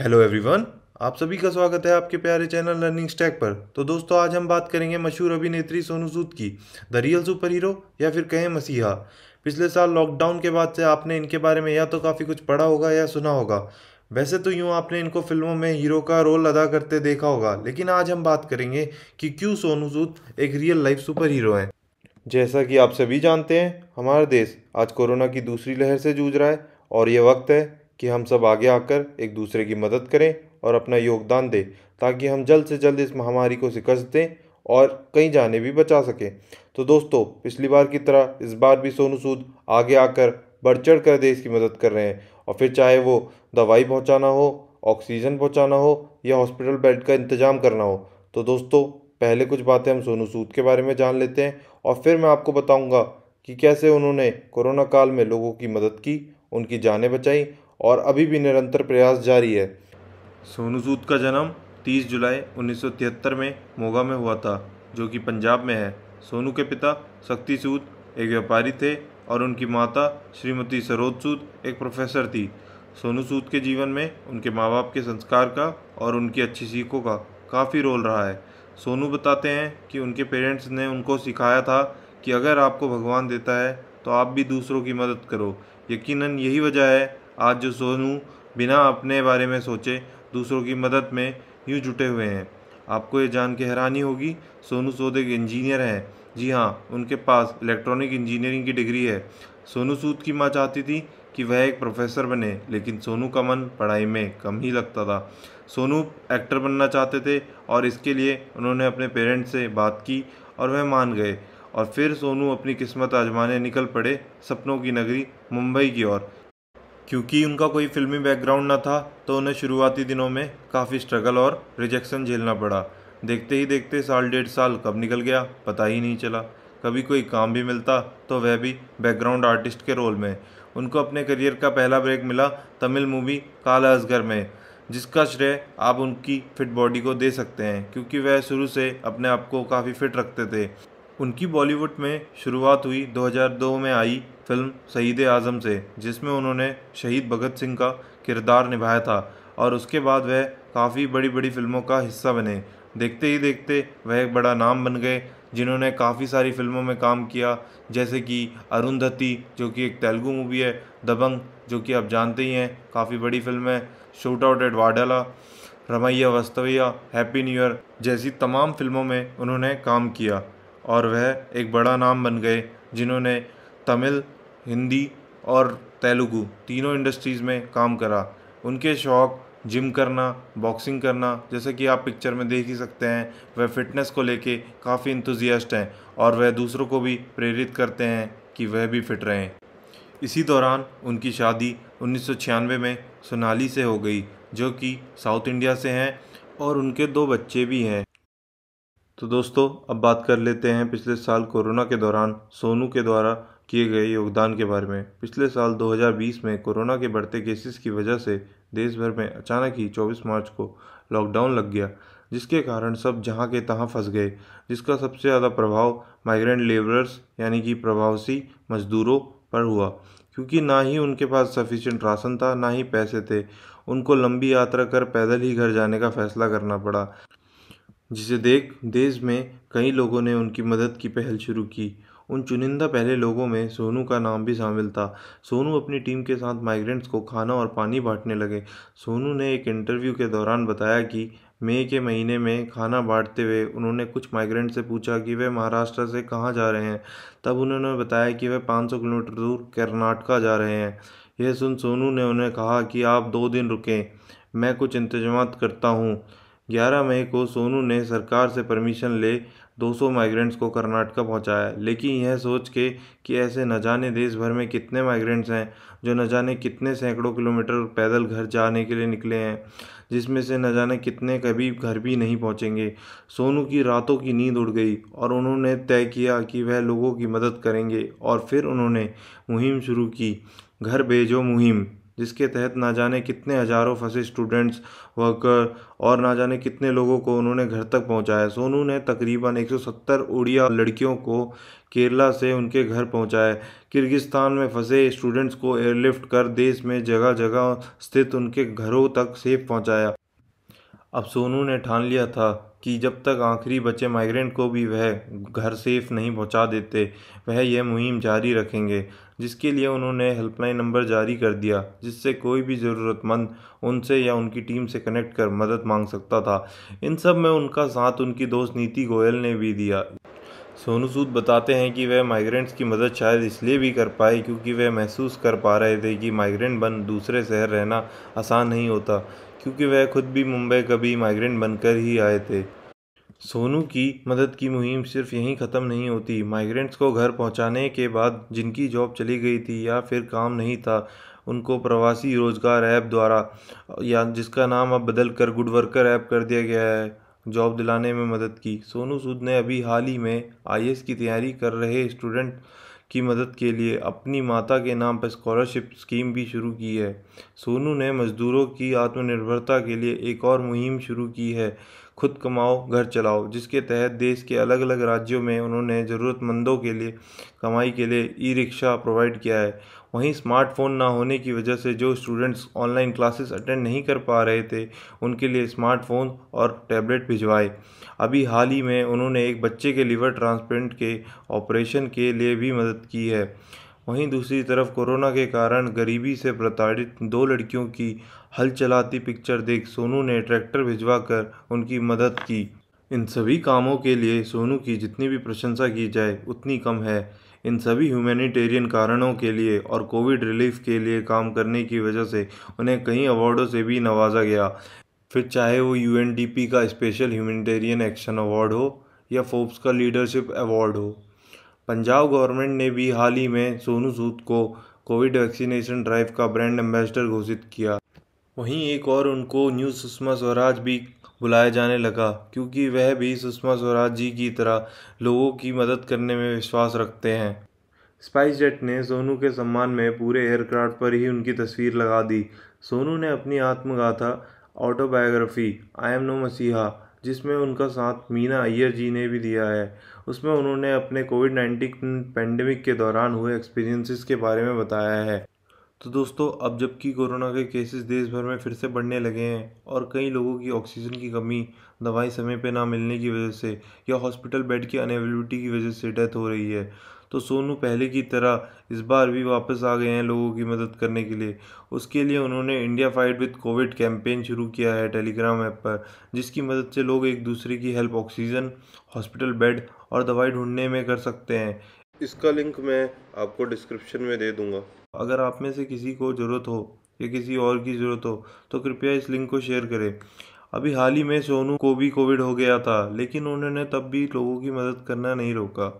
Hello everyone. आप सभी का स्वागत है आपके प्यारे चैनल लर्निंग स्टैक पर। तो दोस्तों, आज हम बात करेंगे मशहूर अभिनेत्री सोनू सूद की, द रियल सुपर हीरो या फिर कहें मसीहा। पिछले साल लॉकडाउन के बाद से आपने इनके बारे में या तो काफ़ी कुछ पढ़ा होगा या सुना होगा। वैसे तो यूँ आपने इनको फिल्मों में हीरो का रोल अदा करते देखा होगा, लेकिन आज हम बात करेंगे कि क्यों सोनू सूद एक रियल लाइफ सुपर हीरो हैं। जैसा कि आप सभी जानते हैं, हमारा देश आज कोरोना की दूसरी लहर से जूझ रहा है और ये वक्त है कि हम सब आगे आकर एक दूसरे की मदद करें और अपना योगदान दें, ताकि हम जल्द से जल्द इस महामारी को शिकस्त दें और कई जानें भी बचा सकें। तो दोस्तों, पिछली बार की तरह इस बार भी सोनू सूद आगे आकर बढ़ चढ़ कर देश की मदद कर रहे हैं, और फिर चाहे वो दवाई पहुंचाना हो, ऑक्सीजन पहुंचाना हो या हॉस्पिटल बेड का इंतजाम करना हो। तो दोस्तों, पहले कुछ बातें हम सोनू सूद के बारे में जान लेते हैं और फिर मैं आपको बताऊंगा कि कैसे उन्होंने कोरोना काल में लोगों की मदद की, उनकी जानें बचाई और अभी भी निरंतर प्रयास जारी है। सोनू सूद का जन्म 30 जुलाई 1973 में मोगा में हुआ था, जो कि पंजाब में है। सोनू के पिता शक्ति सूद एक व्यापारी थे और उनकी माता श्रीमती सरोज सूद एक प्रोफेसर थी। सोनू सूद के जीवन में उनके माँ बाप के संस्कार का और उनकी अच्छी सीखों का काफ़ी रोल रहा है। सोनू बताते हैं कि उनके पेरेंट्स ने उनको सिखाया था कि अगर आपको भगवान देता है तो आप भी दूसरों की मदद करो। यकीनन यही वजह है आज जो सोनू बिना अपने बारे में सोचे दूसरों की मदद में यूँ जुटे हुए हैं। आपको ये जान के हैरानी होगी, सोनू सूद एक इंजीनियर हैं। जी हाँ, उनके पास इलेक्ट्रॉनिक इंजीनियरिंग की डिग्री है। सोनू सूद की माँ चाहती थी कि वह एक प्रोफेसर बने, लेकिन सोनू का मन पढ़ाई में कम ही लगता था। सोनू एक्टर बनना चाहते थे और इसके लिए उन्होंने अपने पेरेंट्स से बात की और वह मान गए। और फिर सोनू अपनी किस्मत आजमाने निकल पड़े सपनों की नगरी मुंबई की ओर। क्योंकि उनका कोई फिल्मी बैकग्राउंड न था, तो उन्हें शुरुआती दिनों में काफ़ी स्ट्रगल और रिजेक्शन झेलना पड़ा। देखते ही देखते साल डेढ़ साल कब निकल गया पता ही नहीं चला। कभी कोई काम भी मिलता तो वह भी बैकग्राउंड आर्टिस्ट के रोल में। उनको अपने करियर का पहला ब्रेक मिला तमिल मूवी काला असगर में, जिसका श्रेय आप उनकी फिट बॉडी को दे सकते हैं, क्योंकि वह शुरू से अपने आप को काफ़ी फिट रखते थे। उनकी बॉलीवुड में शुरुआत हुई 2002 में आई फिल्म शहीद आज़म से, जिसमें उन्होंने शहीद भगत सिंह का किरदार निभाया था, और उसके बाद वह काफ़ी बड़ी बड़ी फिल्मों का हिस्सा बने। देखते ही देखते वह एक बड़ा नाम बन गए, जिन्होंने काफ़ी सारी फिल्मों में काम किया, जैसे कि अरुंधति, जो कि एक तेलुगु मूवी है, दबंग, जो कि आप जानते ही हैं काफ़ी बड़ी फिल्म है, shootout at Wadala, Ramaiya Vastavaiya, happy new year जैसी तमाम फिल्मों में उन्होंने काम किया और वह एक बड़ा नाम बन गए, जिन्होंने तमिल, हिंदी और तेलुगु तीनों इंडस्ट्रीज़ में काम करा। उनके शौक़ जिम करना, बॉक्सिंग करना, जैसे कि आप पिक्चर में देख ही सकते हैं, वह फिटनेस को लेके काफ़ी इंथुजियास्ट हैं और वह दूसरों को भी प्रेरित करते हैं कि वह भी फिट रहें। इसी दौरान उनकी शादी 1996 में सोनाली से हो गई, जो कि साउथ इंडिया से हैं और उनके दो बच्चे भी हैं। तो दोस्तों, अब बात कर लेते हैं पिछले साल कोरोना के दौरान सोनू के द्वारा किए गए योगदान के बारे में। पिछले साल 2020 में कोरोना के बढ़ते केसेस की वजह से देश भर में अचानक ही 24 मार्च को लॉकडाउन लग गया, जिसके कारण सब जहां के तहां फंस गए, जिसका सबसे ज़्यादा प्रभाव माइग्रेंट लेबरर्स यानी कि प्रवासी मजदूरों पर हुआ, क्योंकि ना ही उनके पास सफिशिएंट राशन था, ना ही पैसे थे। उनको लंबी यात्रा कर पैदल ही घर जाने का फैसला करना पड़ा, जिसे देख देश में कई लोगों ने उनकी मदद की पहल शुरू की। उन चुनिंदा पहले लोगों में सोनू का नाम भी शामिल था। सोनू अपनी टीम के साथ माइग्रेंट्स को खाना और पानी बांटने लगे। सोनू ने एक इंटरव्यू के दौरान बताया कि मई के महीने में खाना बांटते हुए उन्होंने कुछ माइग्रेंट से पूछा कि वे महाराष्ट्र से कहाँ जा रहे हैं। तब उन्होंने बताया कि वे 500 किलोमीटर दूर कर्नाटका जा रहे हैं। यह सुन सोनू ने उन्हें कहा कि आप 2 दिन रुकें, मैं कुछ इंतजाम करता हूँ। 11 मई को सोनू ने सरकार से परमिशन ले 200 माइग्रेंट्स को कर्नाटका पहुंचाया, लेकिन यह सोच के कि ऐसे न जाने देश भर में कितने माइग्रेंट्स हैं जो न जाने कितने सैकड़ों किलोमीटर पैदल घर जाने के लिए निकले हैं, जिसमें से न जाने कितने कभी घर भी नहीं पहुंचेंगे। सोनू की रातों की नींद उड़ गई और उन्होंने तय किया कि वह लोगों की मदद करेंगे, और फिर उन्होंने मुहिम शुरू की, घर भेजो मुहिम, जिसके तहत ना जाने कितने हजारों फंसे स्टूडेंट्स, वर्कर और ना जाने कितने लोगों को उन्होंने घर तक पहुंचाया। सोनू ने तकरीबन 170 उड़िया लड़कियों को केरला से उनके घर पहुंचाया। किर्गिस्तान में फंसे स्टूडेंट्स को एयरलिफ्ट कर देश में जगह जगह स्थित उनके घरों तक सेफ पहुंचाया। अब सोनू ने ठान लिया था कि जब तक आखिरी बचे माइग्रेंट को भी वह घर सेफ नहीं पहुंचा देते, वह यह मुहिम जारी रखेंगे, जिसके लिए उन्होंने हेल्पलाइन नंबर जारी कर दिया, जिससे कोई भी ज़रूरतमंद उनसे या उनकी टीम से कनेक्ट कर मदद मांग सकता था। इन सब में उनका साथ उनकी दोस्त नीति गोयल ने भी दिया। सोनू सूद बताते हैं कि वह माइग्रेंट्स की मदद शायद इसलिए भी कर पाए क्योंकि वह महसूस कर पा रहे थे कि माइग्रेंट बन दूसरे शहर रहना आसान नहीं होता, क्योंकि वह खुद भी मुंबई कभी माइग्रेंट बनकर ही आए थे। सोनू की मदद की मुहिम सिर्फ यहीं ख़त्म नहीं होती। माइग्रेंट्स को घर पहुंचाने के बाद जिनकी जॉब चली गई थी या फिर काम नहीं था, उनको प्रवासी रोजगार ऐप द्वारा, या जिसका नाम अब बदल कर गुड वर्कर ऐप कर दिया गया है, जॉब दिलाने में मदद की। सोनू सूद ने अभी हाल ही में आईएएस की तैयारी कर रहे स्टूडेंट की मदद के लिए अपनी माता के नाम पर स्कॉलरशिप स्कीम भी शुरू की है। सोनू ने मजदूरों की आत्मनिर्भरता के लिए एक और मुहिम शुरू की है, खुद कमाओ घर चलाओ, जिसके तहत देश के अलग अलग राज्यों में उन्होंने ज़रूरतमंदों के लिए कमाई के लिए ई रिक्शा प्रोवाइड किया है। वहीं स्मार्टफोन ना होने की वजह से जो स्टूडेंट्स ऑनलाइन क्लासेस अटेंड नहीं कर पा रहे थे, उनके लिए स्मार्टफोन और टैबलेट भिजवाए। अभी हाल ही में उन्होंने एक बच्चे के लिवर ट्रांसप्लांट के ऑपरेशन के लिए भी मदद की है। वहीं दूसरी तरफ कोरोना के कारण गरीबी से प्रताड़ित 2 लड़कियों की हल चलाती पिक्चर देख सोनू ने ट्रैक्टर भिजवा कर उनकी मदद की। इन सभी कामों के लिए सोनू की जितनी भी प्रशंसा की जाए उतनी कम है। इन सभी ह्यूमैनिटेरियन कारणों के लिए और कोविड रिलीफ के लिए काम करने की वजह से उन्हें कई अवार्डों से भी नवाजा गया, फिर चाहे वो यूएनडीपी का स्पेशल ह्यूमैनिटेरियन एक्शन अवार्ड हो या फोर्ब्स का लीडरशिप अवार्ड हो। पंजाब गवर्नमेंट ने भी हाल ही में सोनू सूद को कोविड वैक्सीनेशन ड्राइव का ब्रांड एम्बेसडर घोषित किया। वहीं एक और उनको न्यू सुषमा स्वराज भी बुलाया जाने लगा, क्योंकि वह भी सुषमा स्वराज जी की तरह लोगों की मदद करने में विश्वास रखते हैं। स्पाइस जेट ने सोनू के सम्मान में पूरे एयरक्राफ्ट पर ही उनकी तस्वीर लगा दी। सोनू ने अपनी आत्मगाथा ऑटोबायोग्राफी आई एम नो मसीहा, जिसमें उनका साथ मीना अय्यर जी ने भी दिया है, उसमें उन्होंने अपने कोविड-19 पैंडेमिक के दौरान हुए एक्सपीरियंसेस के बारे में बताया है। तो दोस्तों, अब जबकि कोरोना के केसेस देश भर में फिर से बढ़ने लगे हैं और कई लोगों की ऑक्सीजन की कमी, दवाई समय पे ना मिलने की वजह से या हॉस्पिटल बेड की अनअवेलेबिलिटी की वजह से डेथ हो रही है, तो सोनू पहले की तरह इस बार भी वापस आ गए हैं लोगों की मदद करने के लिए। उसके लिए उन्होंने India fight with Covid campaign शुरू किया है टेलीग्राम ऐप पर, जिसकी मदद से लोग एक दूसरे की हेल्प ऑक्सीजन, हॉस्पिटल बेड और दवाई ढूंढने में कर सकते हैं। इसका लिंक मैं आपको डिस्क्रिप्शन में दे दूंगा। अगर आप में से किसी को ज़रूरत हो या किसी और की ज़रूरत हो तो कृपया इस लिंक को शेयर करें। अभी हाल ही में सोनू को भी कोविड हो गया था, लेकिन उन्होंने तब भी लोगों की मदद करना नहीं रोका।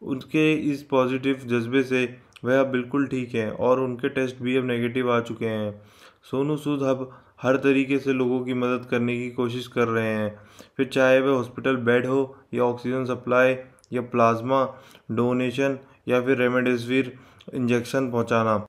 उनके इस पॉजिटिव जज्बे से वह अब बिल्कुल ठीक हैं और उनके टेस्ट भी अब नेगेटिव आ चुके हैं। सोनू सूद अब हर तरीके से लोगों की मदद करने की कोशिश कर रहे हैं, फिर चाहे वह हॉस्पिटल बेड हो या ऑक्सीजन सप्लाई या प्लाज्मा डोनेशन या फिर रेमडेसिविर इंजेक्शन पहुंचाना।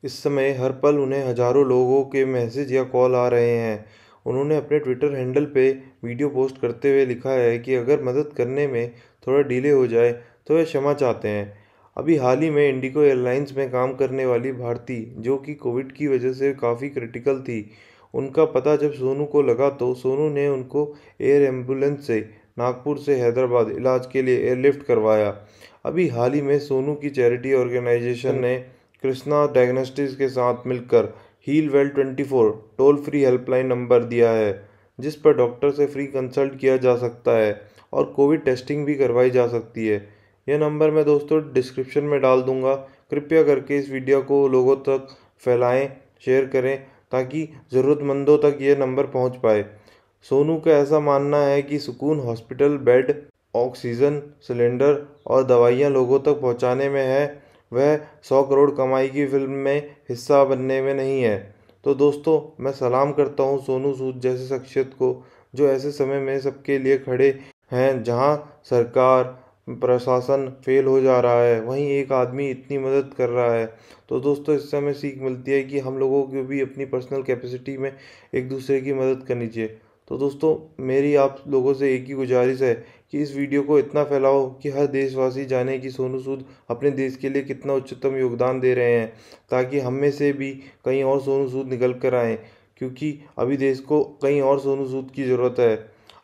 इस समय हर पल उन्हें हजारों लोगों के मैसेज या कॉल आ रहे हैं। उन्होंने अपने ट्विटर हैंडल पे वीडियो पोस्ट करते हुए लिखा है कि अगर मदद करने में थोड़ा डिले हो जाए तो वे क्षमा चाहते हैं। अभी हाल ही में इंडिगो एयरलाइंस में काम करने वाली भारती, जो कि कोविड की वजह से काफ़ी क्रिटिकल थी, उनका पता जब सोनू को लगा तो सोनू ने उनको एयर एम्बुलेंस से नागपुर से हैदराबाद इलाज के लिए एयरलिफ्ट करवाया। अभी हाल ही में सोनू की चैरिटी ऑर्गेनाइजेशन ने कृष्णा डायग्नोस्टिक्स के साथ मिलकर Heal Well 24 toll free helpline number दिया है, जिस पर डॉक्टर से फ्री कंसल्ट किया जा सकता है और कोविड टेस्टिंग भी करवाई जा सकती है। यह नंबर मैं दोस्तों डिस्क्रिप्शन में डाल दूंगा। कृपया करके इस वीडियो को लोगों तक फैलाएं, शेयर करें, ताकि ज़रूरतमंदों तक ये नंबर पहुंच पाए। सोनू का ऐसा मानना है कि सुकून हॉस्पिटल बेड, ऑक्सीजन सिलेंडर और दवाइयाँ लोगों तक पहुंचाने में है, वह 100 करोड़ कमाई की फिल्म में हिस्सा बनने में नहीं है। तो दोस्तों, मैं सलाम करता हूं सोनू सूद जैसे शख्सियत को, जो ऐसे समय में सबके लिए खड़े हैं जहां सरकार, प्रशासन फेल हो जा रहा है, वहीं एक आदमी इतनी मदद कर रहा है। तो दोस्तों इससे हमें सीख मिलती है कि हम लोगों को भी अपनी पर्सनल कैपेसिटी में एक दूसरे की मदद करनी चाहिए। तो दोस्तों मेरी आप लोगों से एक ही गुजारिश है कि इस वीडियो को इतना फैलाओ कि हर देशवासी जाने कि सोनू सूद अपने देश के लिए कितना उच्चतम योगदान दे रहे हैं, ताकि हम में से भी कहीं और सोनू सूद निकल कर आएँ, क्योंकि अभी देश को कहीं और सोनू सूद की ज़रूरत है।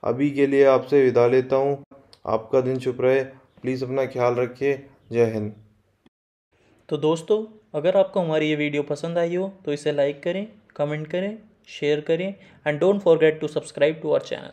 अभी के लिए आपसे विदा लेता हूँ। आपका दिन शुभ रहे। प्लीज़ अपना ख्याल रखिए। जय हिंद। तो दोस्तों, अगर आपको हमारी ये वीडियो पसंद आई हो तो इसे लाइक करें, कमेंट करें, शेयर करें and don't forget to subscribe to our channel.